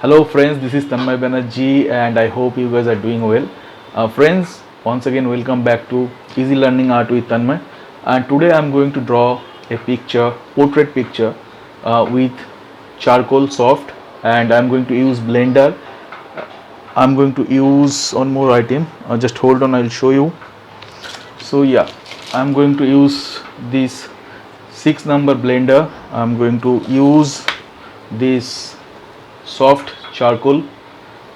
Hello friends, this is Tanmoy Banerjee and I hope you guys are doing well. Friends, once again welcome back to Easy Learning Art with Tanmoy, and today I am going to draw a picture, portrait picture with charcoal soft, and I am going to use blender. I am going to use one more item, just hold on, I will show you. So yeah, I am going to use this 6 number blender. I am going to use this soft charcoal,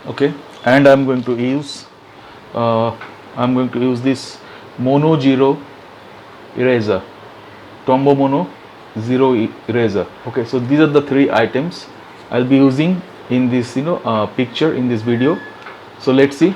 okay, and I'm going to use this mono zero eraser, tombow mono zero eraser. Okay, so these are the 3 items I'll be using in this picture, in this video. So let's see.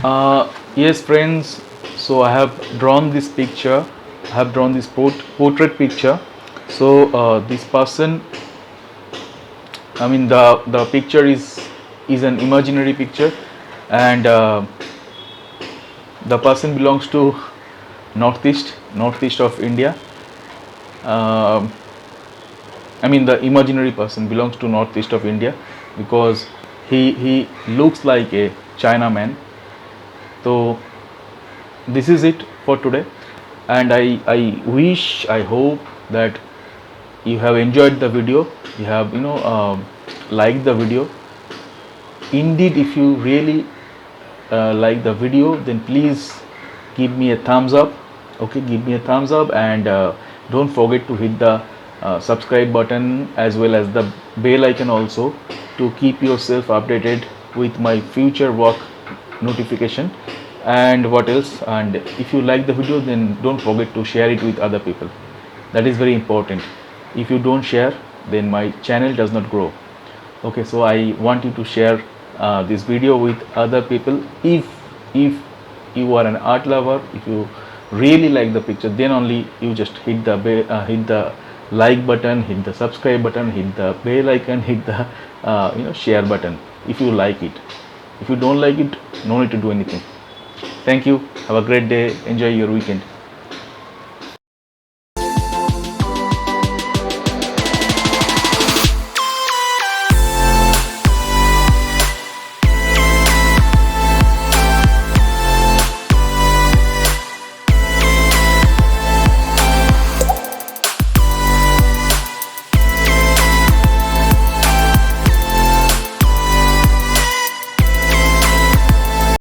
Yes, friends. So I have drawn this picture. I have drawn this portrait picture. So this person, I mean, the picture is an imaginary picture, and the person belongs to northeast of India. Um I mean, the imaginary person belongs to northeast of India because he looks like a Chinaman. So this is it for today, and I hope that you have enjoyed the video, you have liked the video. Indeed, if you really like the video, then please give me a thumbs up. Okay, give me a thumbs up, and don't forget to hit the subscribe button as well as the bell icon also, to keep yourself updated with my future work notification. And what else, and if you like the video, then don't forget to share it with other people. That is very important. If you don't share, then my channel does not grow. Okay, so I want you to share this video with other people. If you are an art lover, if you really like the picture, then only you just hit the like button, hit the subscribe button, hit the bell icon, hit the share button if you like it. If you don't like it, no need to do anything. Thank you. Have a great day. Enjoy your weekend.